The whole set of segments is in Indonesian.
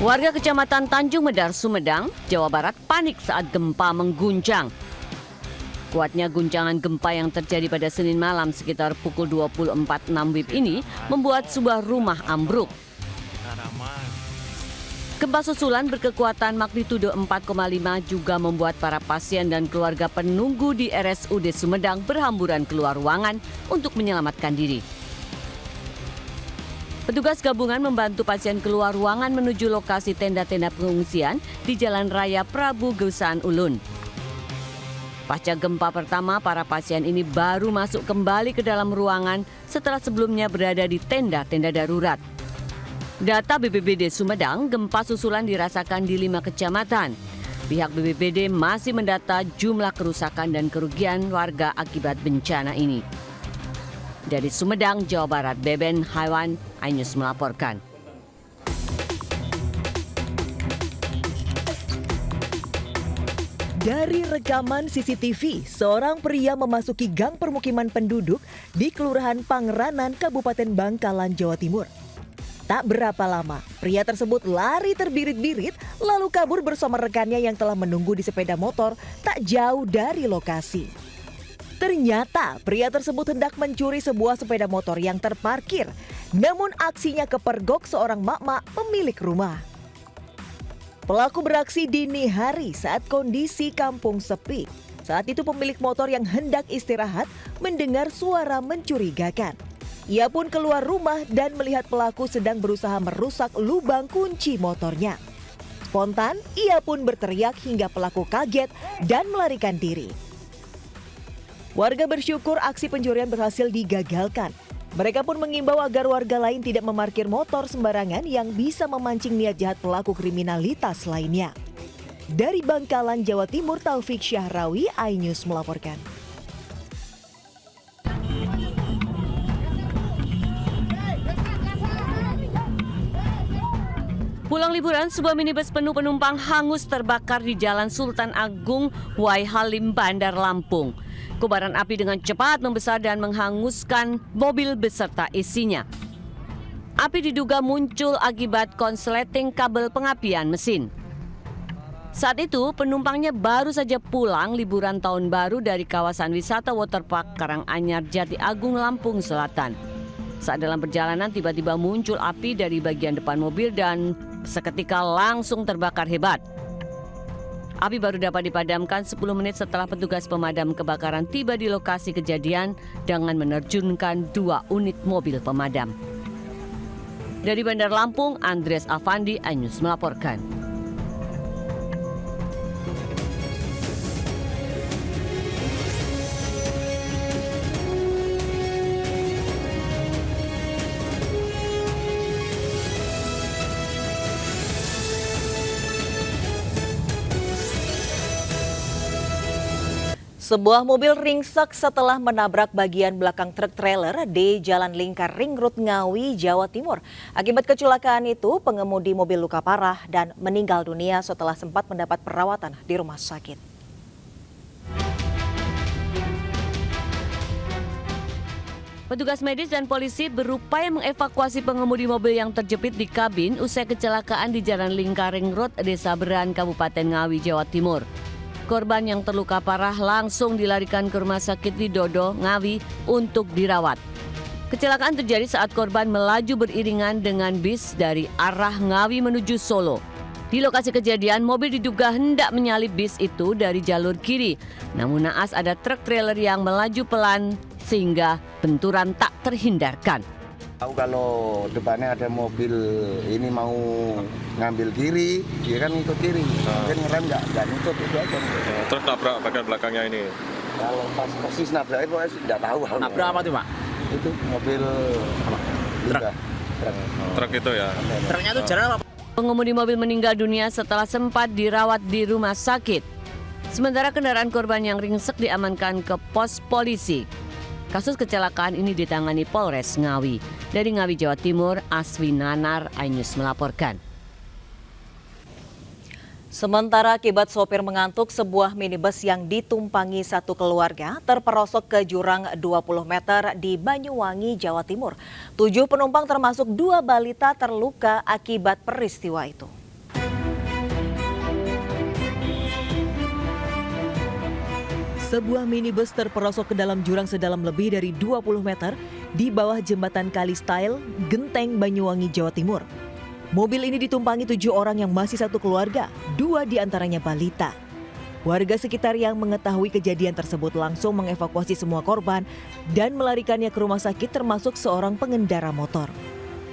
Warga Kecamatan Tanjung Medar, Sumedang, Jawa Barat panik saat gempa mengguncang. Kuatnya guncangan gempa yang terjadi pada Senin malam sekitar pukul 24.06 WIB ini membuat sebuah rumah ambruk. Gempa susulan berkekuatan magnitudo 4,5 juga membuat para pasien dan keluarga penunggu di RSUD Sumedang berhamburan keluar ruangan untuk menyelamatkan diri. Petugas gabungan membantu pasien keluar ruangan menuju lokasi tenda-tenda pengungsian di Jalan Raya Prabu Geusan Ulun. Pasca gempa pertama, para pasien ini baru masuk kembali ke dalam ruangan setelah sebelumnya berada di tenda-tenda darurat. Data BPBD Sumedang, gempa susulan dirasakan di 5 kecamatan. Pihak BPBD masih mendata jumlah kerusakan dan kerugian warga akibat bencana ini. Dari Sumedang, Jawa Barat, Beben Haiwan, iNews melaporkan. Dari rekaman CCTV, seorang pria memasuki gang permukiman penduduk di Kelurahan Pangeranan, Kabupaten Bangkalan, Jawa Timur. Tak berapa lama, pria tersebut lari terbirit-birit lalu kabur bersama rekannya yang telah menunggu di sepeda motor tak jauh dari lokasi. Ternyata pria tersebut hendak mencuri sebuah sepeda motor yang terparkir. Namun aksinya kepergok seorang mak-mak pemilik rumah. Pelaku beraksi dini hari saat kondisi kampung sepi. Saat itu pemilik motor yang hendak istirahat mendengar suara mencurigakan. Ia pun keluar rumah dan melihat pelaku sedang berusaha merusak lubang kunci motornya. Spontan, ia pun berteriak hingga pelaku kaget dan melarikan diri. Warga bersyukur aksi pencurian berhasil digagalkan. Mereka pun mengimbau agar warga lain tidak memarkir motor sembarangan yang bisa memancing niat jahat pelaku kriminalitas lainnya. Dari Bangkalan, Jawa Timur, Taufik Syahrawi, iNews melaporkan. Pulang liburan, sebuah minibus penuh penumpang hangus terbakar di Jalan Sultan Agung, Wai Halim, Bandar Lampung. Kobaran api dengan cepat membesar dan menghanguskan mobil beserta isinya. Api diduga muncul akibat konsleting kabel pengapian mesin. Saat itu, penumpangnya baru saja pulang liburan tahun baru dari kawasan wisata waterpark Karanganyar, Jati Agung, Lampung Selatan. Saat dalam perjalanan tiba-tiba muncul api dari bagian depan mobil dan seketika langsung terbakar hebat. Api baru dapat dipadamkan 10 menit setelah petugas pemadam kebakaran tiba di lokasi kejadian dengan menerjunkan 2 unit mobil pemadam. Dari Bandar Lampung, Andres Afandi, iNews melaporkan. Sebuah mobil ringsek setelah menabrak bagian belakang truk trailer di Jalan Lingkar Ring Road Ngawi, Jawa Timur. Akibat kecelakaan itu, pengemudi mobil luka parah dan meninggal dunia setelah sempat mendapat perawatan di rumah sakit. Petugas medis dan polisi berupaya mengevakuasi pengemudi mobil yang terjepit di kabin usai kecelakaan di Jalan Lingkar Ring Road, Desa Beran, Kabupaten Ngawi, Jawa Timur. Korban yang terluka parah langsung dilarikan ke Rumah Sakit Widodo, Ngawi untuk dirawat. Kecelakaan terjadi saat korban melaju beriringan dengan bis dari arah Ngawi menuju Solo. Di lokasi kejadian, mobil diduga hendak menyalip bis itu dari jalur kiri. Namun naas ada truk trailer yang melaju pelan sehingga benturan tak terhindarkan. Tahu kalau depannya ada mobil ini mau ngambil kiri, dia kan ikut kiri. Mungkin ngerem nggak nutup itu aja. Terus nabrak bagian belakangnya ini? Kalau pas persis nabrak itu saya nggak tahu. Nabrak apa tuh, Pak? Itu mobil Truk. Truk itu ya? Truknya itu jalan apa? Pengemudi mobil meninggal dunia setelah sempat dirawat di rumah sakit. Sementara kendaraan korban yang ringsek diamankan ke pos polisi. Kasus kecelakaan ini ditangani Polres Ngawi. Dari Ngawi, Jawa Timur, Aswi Nanar, iNews melaporkan. Sementara akibat sopir mengantuk, sebuah minibus yang ditumpangi satu keluarga terperosok ke jurang 20 meter di Banyuwangi, Jawa Timur. 7 penumpang termasuk 2 balita terluka akibat peristiwa itu. Sebuah minibus terperosok ke dalam jurang sedalam lebih dari 20 meter di bawah jembatan Kali Style, Genteng, Banyuwangi, Jawa Timur. Mobil ini ditumpangi 7 orang yang masih satu keluarga, 2 diantaranya balita. Warga sekitar yang mengetahui kejadian tersebut langsung mengevakuasi semua korban dan melarikannya ke rumah sakit termasuk seorang pengendara motor.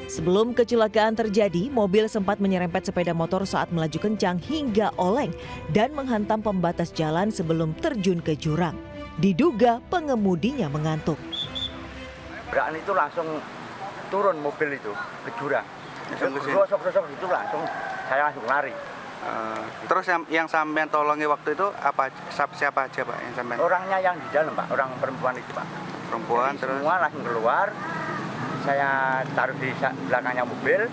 Sebelum kecelakaan terjadi, mobil sempat menyerempet sepeda motor saat melaju kencang hingga oleng dan menghantam pembatas jalan sebelum terjun ke jurang. Diduga pengemudinya mengantuk. Beraan itu langsung turun mobil itu ke jurang. Rosok-rosok itu langsung saya langsung lari. Terus yang sampean tolongi waktu itu apa siapa aja Pak yang sampean? Orangnya yang di dalam Pak, orang perempuan itu Pak. Perempuan. Jadi Terus semua langsung keluar. Saya taruh di belakangnya mobil.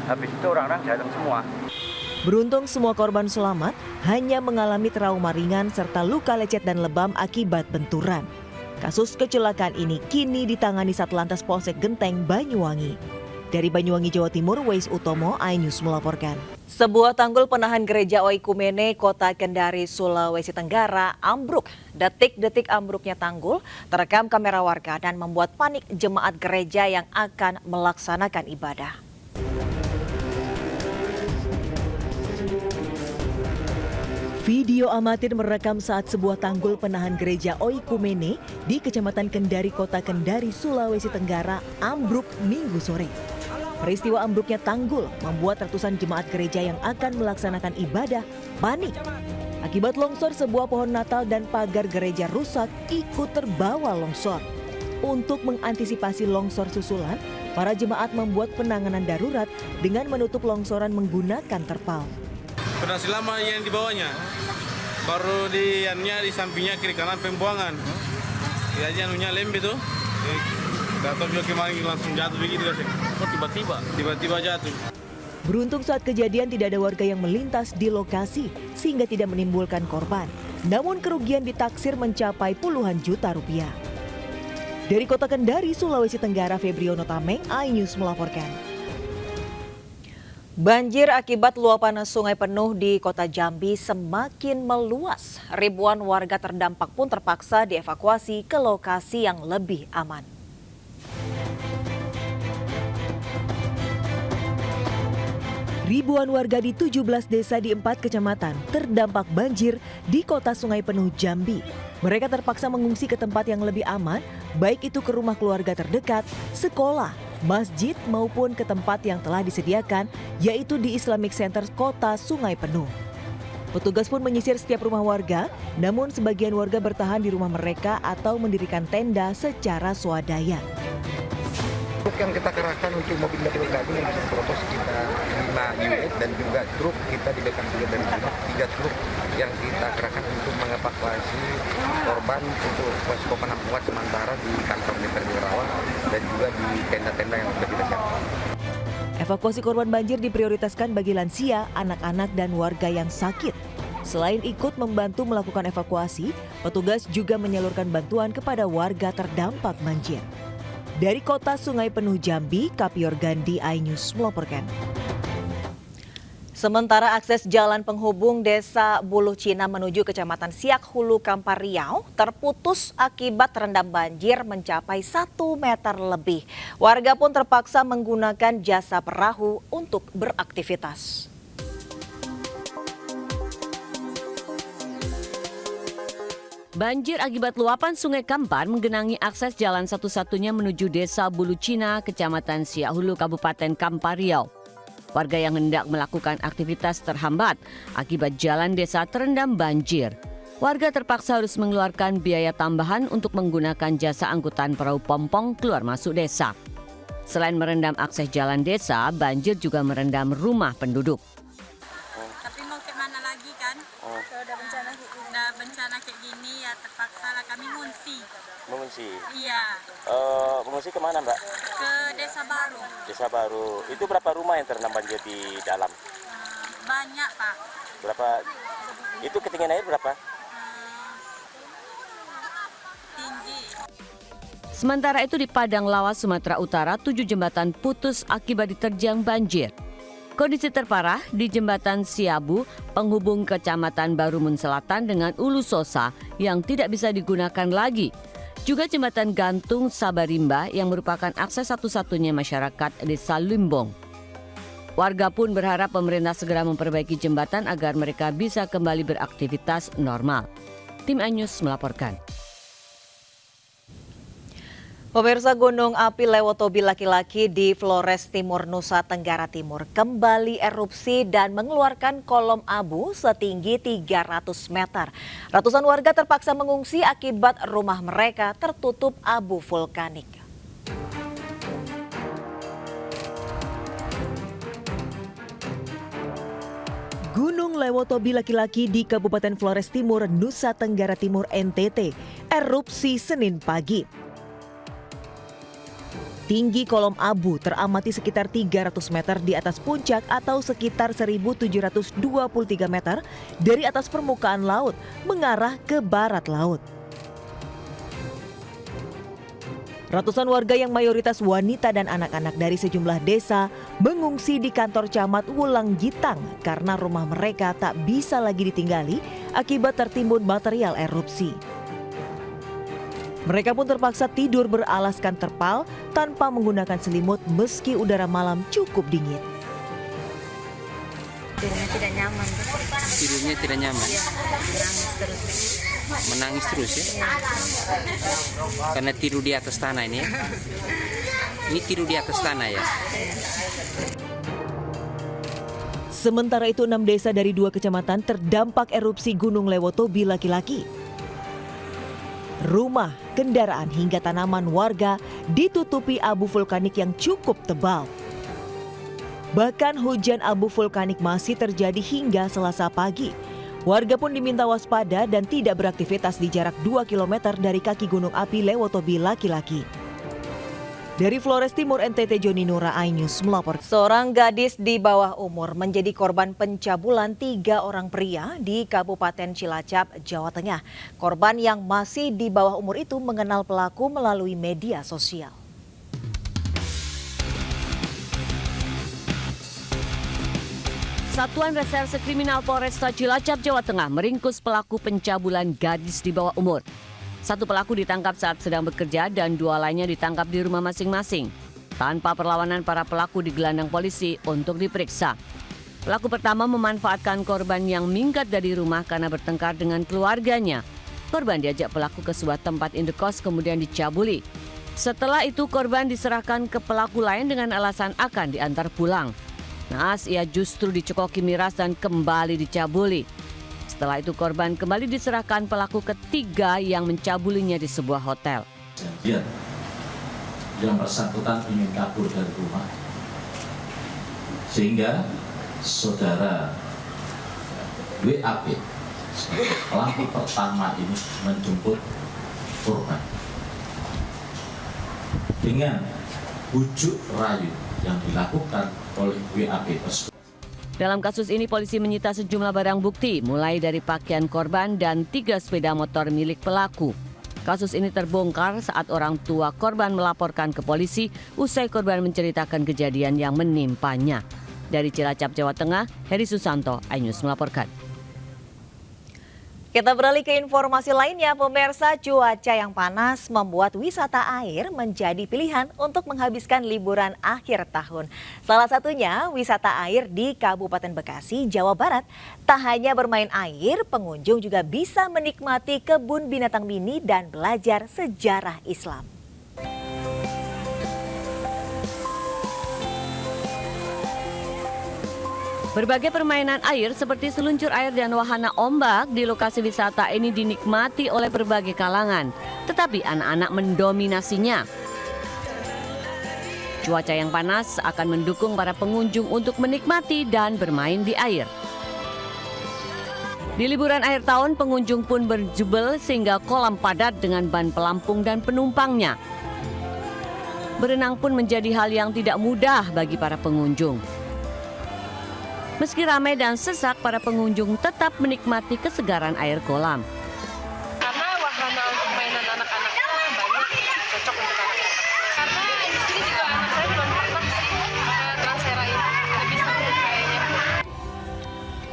Habis itu orang-orang datang semua. Beruntung semua korban selamat, hanya mengalami trauma ringan serta luka lecet dan lebam akibat benturan. Kasus kecelakaan ini kini ditangani Satlantas Polsek Genteng, Banyuwangi. Dari Banyuwangi, Jawa Timur, Weis Utomo, iNews melaporkan. Sebuah tanggul penahan gereja Oikumene, Kota Kendari, Sulawesi Tenggara, ambruk. Detik-detik ambruknya tanggul terekam kamera warga dan membuat panik jemaat gereja yang akan melaksanakan ibadah. Video amatir merekam saat sebuah tanggul penahan gereja Oikumene di Kecamatan Kendari, Kota Kendari, Sulawesi Tenggara, ambruk Minggu sore. Peristiwa ambruknya tanggul membuat ratusan jemaat gereja yang akan melaksanakan ibadah panik. Akibat longsor, sebuah pohon Natal dan pagar gereja rusak ikut terbawa longsor. Untuk mengantisipasi longsor susulan, para jemaat membuat penanganan darurat dengan menutup longsoran menggunakan terpal. Sudah selama yang di bawahnya, baru di sampingnya kiri kanan pembuangan. Ya anunya lembe tuh. Atau juga kemarin langsung jatuh begitu guys. Oh, Tiba-tiba jatuh. Beruntung saat kejadian tidak ada warga yang melintas di lokasi sehingga tidak menimbulkan korban. Namun kerugian ditaksir mencapai puluhan juta rupiah. Dari Kota Kendari, Sulawesi Tenggara, Febriono Tameng, iNews melaporkan. Banjir akibat luapan sungai penuh di Kota Jambi semakin meluas. Ribuan warga terdampak pun terpaksa dievakuasi ke lokasi yang lebih aman. Ribuan warga di 17 desa di 4 kecamatan terdampak banjir di Kota Sungai Penuh Jambi. Mereka terpaksa mengungsi ke tempat yang lebih aman, baik itu ke rumah keluarga terdekat, sekolah, masjid maupun ke tempat yang telah disediakan, yaitu di Islamic Center Kota Sungai Penuh. Petugas pun menyisir setiap rumah warga, namun sebagian warga bertahan di rumah mereka atau mendirikan tenda secara swadaya. Yang kita kerahkan untuk mobil-mobil kami yang bisa protos sekitar 5 unit dan juga truk kita di belakang juga dari 3 truk yang kita kerahkan untuk mengevakuasi korban untuk posko penampungan sementara di kantor DPRD Rawa dan juga di tenda-tenda yang sudah kita siapkan. Evakuasi korban banjir diprioritaskan bagi lansia, anak-anak dan warga yang sakit. Selain ikut membantu melakukan evakuasi, petugas juga menyalurkan bantuan kepada warga terdampak banjir. Dari Kota Sungai Penuh Jambi, Kapior Gandhi, iNews melaporkan. Sementara akses jalan penghubung Desa Buluh Cina menuju Kecamatan Siak Hulu, Kampar Riau terputus akibat terendam banjir mencapai 1 meter lebih. Warga pun terpaksa menggunakan jasa perahu untuk beraktivitas. Banjir akibat luapan Sungai Kampar menggenangi akses jalan satu-satunya menuju Desa Buluh Cina, Kecamatan Siak Hulu, Kabupaten Kampar Riau. Warga yang hendak melakukan aktivitas terhambat akibat jalan desa terendam banjir. Warga terpaksa harus mengeluarkan biaya tambahan untuk menggunakan jasa angkutan perahu pompong keluar masuk desa. Selain merendam akses jalan desa, banjir juga merendam rumah penduduk. Tapi mau kemana lagi kan? Kalau udah bencana kayak gini ya terpaksa lah kami ngungsi. Mengungsi. Iya, Mengungsi kemana Mbak? ke Desa Baru. Desa Baru. Itu berapa rumah yang terendam banjir di dalam? Banyak Pak. Berapa? Itu ketinggian air berapa? Tinggi. Sementara itu di Padang Lawas, Sumatera Utara, 7 jembatan putus akibat diterjang banjir. Kondisi terparah di jembatan Siabu, penghubung Kecamatan Barumun Selatan dengan Ulu Sosa yang tidak bisa digunakan lagi. Juga jembatan gantung Sabarimba yang merupakan akses satu-satunya masyarakat Desa Limbong. Warga pun berharap pemerintah segera memperbaiki jembatan agar mereka bisa kembali beraktivitas normal. Tim iNews melaporkan. Pemirsa, gunung api Lewotobi laki-laki di Flores Timur, Nusa Tenggara Timur kembali erupsi dan mengeluarkan kolom abu setinggi 300 meter. Ratusan warga terpaksa mengungsi akibat rumah mereka tertutup abu vulkanik. Gunung Lewotobi laki-laki di Kabupaten Flores Timur, Nusa Tenggara Timur NTT erupsi Senin pagi. Tinggi kolom abu teramati sekitar 300 meter di atas puncak atau sekitar 1.723 meter dari atas permukaan laut mengarah ke barat laut. Ratusan warga yang mayoritas wanita dan anak-anak dari sejumlah desa mengungsi di kantor camat Wulang Gitang karena rumah mereka tak bisa lagi ditinggali akibat tertimbun material erupsi. Mereka pun terpaksa tidur beralaskan terpal tanpa menggunakan selimut meski udara malam cukup dingin. Tidurnya tidak nyaman. Tidurnya tidak nyaman. Menangis terus ya. Karena tidur di atas tanah ini ya. Ini tidur di atas tanah ya. Sementara itu 6 desa dari 2 kecamatan terdampak erupsi Gunung Lewotobi laki-laki. Rumah, kendaraan hingga tanaman warga ditutupi abu vulkanik yang cukup tebal. Bahkan hujan abu vulkanik masih terjadi hingga Selasa pagi. Warga pun diminta waspada dan tidak beraktivitas di jarak 2 km dari kaki gunung api Lewotobi laki-laki. Dari Flores Timur NTT, Joni Nura, iNews melapor. Seorang gadis di bawah umur menjadi korban pencabulan 3 orang pria di Kabupaten Cilacap, Jawa Tengah. Korban yang masih di bawah umur itu mengenal pelaku melalui media sosial. Satuan Reserse Kriminal Polresta Cilacap, Jawa Tengah meringkus pelaku pencabulan gadis di bawah umur. 1 pelaku ditangkap saat sedang bekerja dan 2 lainnya ditangkap di rumah masing-masing. Tanpa perlawanan, para pelaku digelandang polisi untuk diperiksa. Pelaku pertama memanfaatkan korban yang minggat dari rumah karena bertengkar dengan keluarganya. Korban diajak pelaku ke sebuah tempat indekos kemudian dicabuli. Setelah itu korban diserahkan ke pelaku lain dengan alasan akan diantar pulang. Naas ia justru dicekoki miras dan kembali dicabuli. Setelah itu korban kembali diserahkan pelaku ketiga yang mencabulinya di sebuah hotel. Kejadian yang bersangkutan ingin kabur dari rumah, sehingga saudara WAP pelaku pertama ini menjemput korban dengan bujuk rayu yang dilakukan oleh WAP tersebut. Dalam kasus ini polisi menyita sejumlah barang bukti mulai dari pakaian korban dan 3 sepeda motor milik pelaku. Kasus ini terbongkar saat orang tua korban melaporkan ke polisi usai korban menceritakan kejadian yang menimpanya. Dari Cilacap, Jawa Tengah, Heri Susanto, iNews melaporkan. Kita beralih ke informasi lainnya, pemirsa. Cuaca yang panas membuat wisata air menjadi pilihan untuk menghabiskan liburan akhir tahun. Salah satunya wisata air di Kabupaten Bekasi, Jawa Barat. Tak hanya bermain air, pengunjung juga bisa menikmati kebun binatang mini dan belajar sejarah Islam. Berbagai permainan air seperti seluncur air dan wahana ombak di lokasi wisata ini dinikmati oleh berbagai kalangan, tetapi anak-anak mendominasinya. Cuaca yang panas akan mendukung para pengunjung untuk menikmati dan bermain di air. Di liburan akhir tahun, pengunjung pun berjubel sehingga kolam padat dengan ban pelampung dan penumpangnya. Berenang pun menjadi hal yang tidak mudah bagi para pengunjung. Meski ramai dan sesak, para pengunjung tetap menikmati kesegaran air kolam. Karena wahana untuk mainan anak-anak banyak, cocok untuk anak-anak. Karena di sini juga anak saya belum pernah Transera ini, lebih seru kayak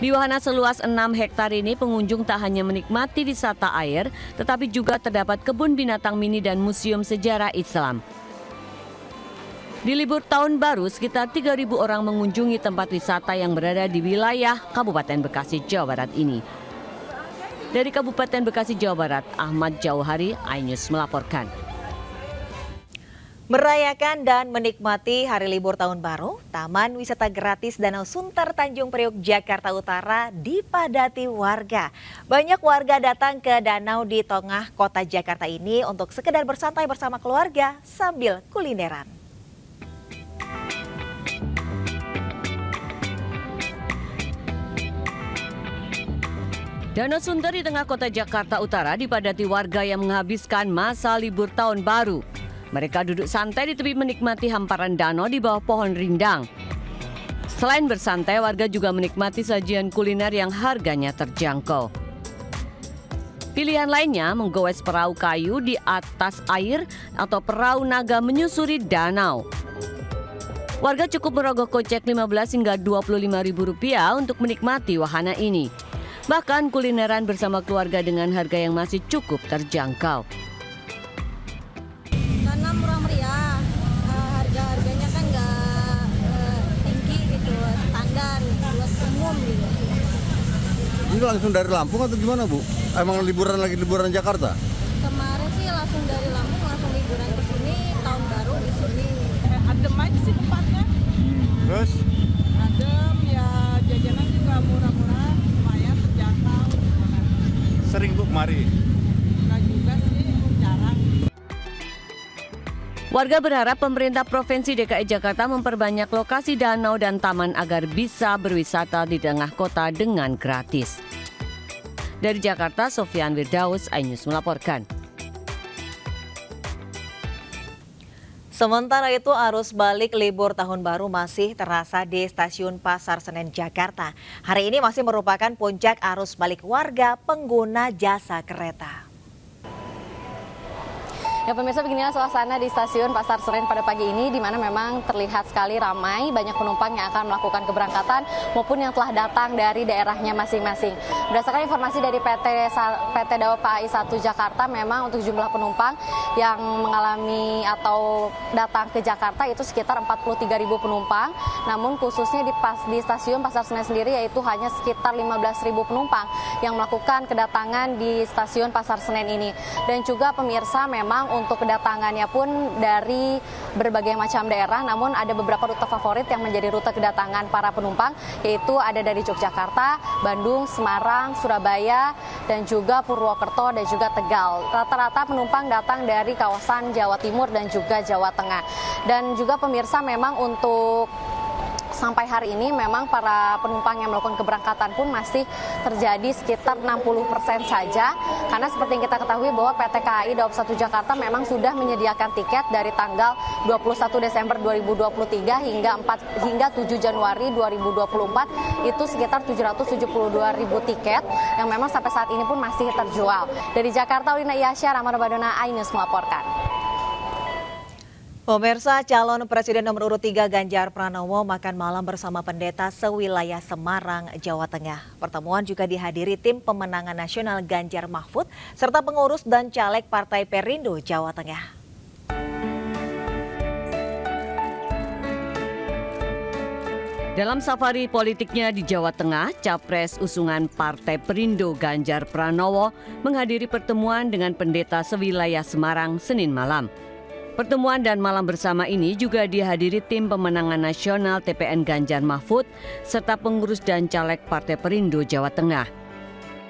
Di wahana seluas 6 hektar ini, pengunjung tak hanya menikmati wisata air, tetapi juga terdapat kebun binatang mini dan museum sejarah Islam. Di libur tahun baru, sekitar 3.000 orang mengunjungi tempat wisata yang berada di wilayah Kabupaten Bekasi, Jawa Barat ini. Dari Kabupaten Bekasi, Jawa Barat, Ahmad Jauhari, iNews melaporkan. Merayakan dan menikmati hari libur tahun baru, Taman Wisata Gratis Danau Sunter Tanjung Priok, Jakarta Utara dipadati warga. Banyak warga datang ke danau di tengah kota Jakarta ini untuk sekedar bersantai bersama keluarga sambil kulineran. Danau Sunter di tengah kota Jakarta Utara dipadati warga yang menghabiskan masa libur tahun baru. Mereka duduk santai di tepi menikmati hamparan danau di bawah pohon rindang. Selain bersantai, warga juga menikmati sajian kuliner yang harganya terjangkau. Pilihan lainnya menggoes perahu kayu di atas air atau perahu naga menyusuri danau. Warga cukup merogoh kocek 15 hingga Rp25.000 untuk menikmati wahana ini. Bahkan kulineran bersama keluarga dengan harga yang masih cukup terjangkau. Karena murah meriah, harga-harganya kan nggak tinggi gitu, standar buat umum gitu. Ini langsung dari Lampung atau gimana, Bu? Emang lagi liburan Jakarta? Kemarin sih langsung dari Lampung langsung liburan ke sini, tahun baru di sini. Adem aja sih tempatnya. Terus? Adem, ya jajanan juga murah-murah, lumayan terjangkau. Sering, Bu, kemari? Enggak juga sih, jarang. Warga berharap pemerintah Provinsi DKI Jakarta memperbanyak lokasi danau dan taman agar bisa berwisata di tengah kota dengan gratis. Dari Jakarta, Sofyan Wirdaus, iNews melaporkan. Sementara itu arus balik libur tahun baru masih terasa di Stasiun Pasar Senen, Jakarta. Hari ini masih merupakan puncak arus balik warga pengguna jasa kereta. Ya pemirsa, beginilah suasana di Stasiun Pasar Senen pada pagi ini, di mana memang terlihat sekali ramai, banyak penumpang yang akan melakukan keberangkatan maupun yang telah datang dari daerahnya masing-masing. Berdasarkan informasi dari PT Daob KAI 1 Jakarta, memang untuk jumlah penumpang yang mengalami atau datang ke Jakarta itu sekitar 43.000 penumpang. Namun khususnya di Stasiun Pasar Senen sendiri yaitu hanya sekitar 15.000 penumpang yang melakukan kedatangan di Stasiun Pasar Senen ini. Dan juga pemirsa, memang untuk kedatangannya pun dari berbagai macam daerah, namun ada beberapa rute favorit yang menjadi rute kedatangan para penumpang, yaitu ada dari Yogyakarta, Bandung, Semarang, Surabaya, dan juga Purwokerto dan juga Tegal. Rata-rata penumpang datang dari kawasan Jawa Timur dan juga Jawa Tengah. Dan juga pemirsa, memang untuk sampai hari ini memang para penumpang yang melakukan keberangkatan pun masih terjadi sekitar 60% saja. Karena seperti yang kita ketahui bahwa PT KAI Daob 1 Jakarta memang sudah menyediakan tiket dari tanggal 21 Desember 2023 hingga 7 Januari 2024 itu sekitar 772.000 tiket yang memang sampai saat ini pun masih terjual. Dari Jakarta, Ulina Yasya, Ramadana, iNews melaporkan. Pemirsa, calon Presiden nomor urut 3 Ganjar Pranowo makan malam bersama pendeta sewilayah Semarang, Jawa Tengah. Pertemuan juga dihadiri tim pemenangan nasional Ganjar Mahfud serta pengurus dan caleg Partai Perindo Jawa Tengah. Dalam safari politiknya di Jawa Tengah, Capres usungan Partai Perindo Ganjar Pranowo menghadiri pertemuan dengan pendeta sewilayah Semarang Senin malam. Pertemuan dan malam bersama ini juga dihadiri tim pemenangan nasional TPN Ganjar Mahfud serta pengurus dan caleg Partai Perindo Jawa Tengah.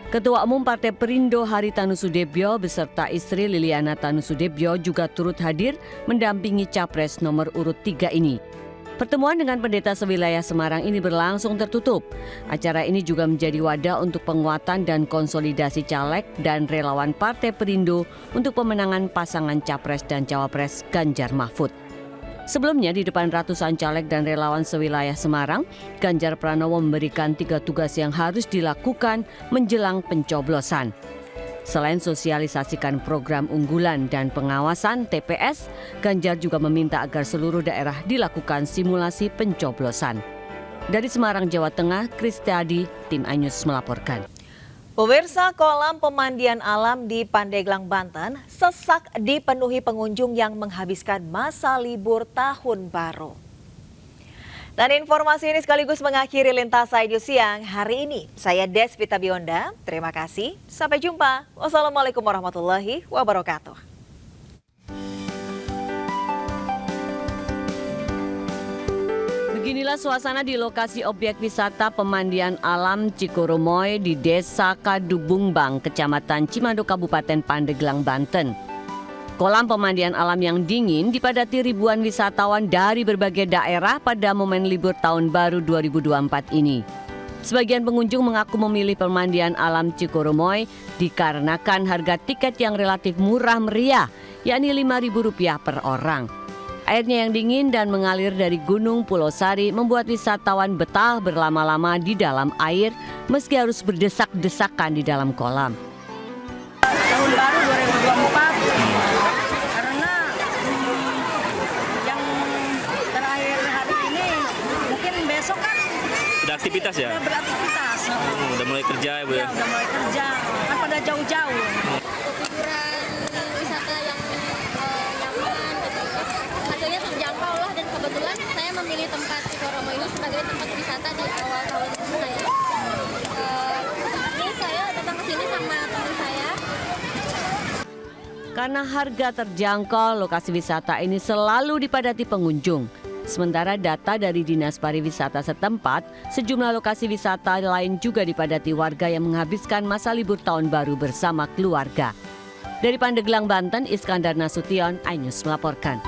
Ketua Umum Partai Perindo Haritanu Sudebyo beserta istri Liliana Tanu Sudebyo juga turut hadir mendampingi Capres nomor urut 3 ini. Pertemuan dengan pendeta sewilayah Semarang ini berlangsung tertutup. Acara ini juga menjadi wadah untuk penguatan dan konsolidasi caleg dan relawan Partai Perindo untuk pemenangan pasangan Capres dan Cawapres Ganjar Mahfud. Sebelumnya di depan ratusan caleg dan relawan sewilayah Semarang, Ganjar Pranowo memberikan 3 tugas yang harus dilakukan menjelang pencoblosan. Selain sosialisasikan program unggulan dan pengawasan TPS, Ganjar juga meminta agar seluruh daerah dilakukan simulasi pencoblosan. Dari Semarang, Jawa Tengah, Kristiadi, tim iNews melaporkan. Pemirsa, kolam pemandian alam di Pandeglang, Banten sesak dipenuhi pengunjung yang menghabiskan masa libur tahun baru. Dan informasi ini sekaligus mengakhiri Lintas iNews siang hari ini. Saya Desvita Bionda, terima kasih. Sampai jumpa. Wassalamualaikum warahmatullahi wabarakatuh. Beginilah suasana di lokasi objek wisata pemandian alam Cikoromoy di Desa Kadubungbang, Kecamatan Cimando, Kabupaten Pandeglang, Banten. Kolam pemandian alam yang dingin dipadati ribuan wisatawan dari berbagai daerah pada momen libur tahun baru 2024 ini. Sebagian pengunjung mengaku memilih pemandian alam Cikoromoy dikarenakan harga tiket yang relatif murah meriah, yakni Rp5.000 per orang. Airnya yang dingin dan mengalir dari Gunung Pulau Sari membuat wisatawan betah berlama-lama di dalam air meski harus berdesak-desakan di dalam kolam. Tahun baru 2024 karena yang terakhir hari ini mungkin besok kan udah aktivitas ya? Udah beraktivitas. Udah mulai kerja ya Bu ya? Udah mulai kerja, kan pada jauh-jauh. Wisata yang nyaman gitu. Harganya terjangkau lah, dan kebetulan saya memilih tempat Cikoromoy ini sebagai tempat wisata di awal tahun saya. Ini saya datang ke sini sama teman saya. Karena harga terjangkau, lokasi wisata ini selalu dipadati pengunjung. Sementara data dari Dinas Pariwisata setempat, sejumlah lokasi wisata lain juga dipadati warga yang menghabiskan masa libur tahun baru bersama keluarga. Dari Pandeglang, Banten, Iskandar Nasution, iNews melaporkan.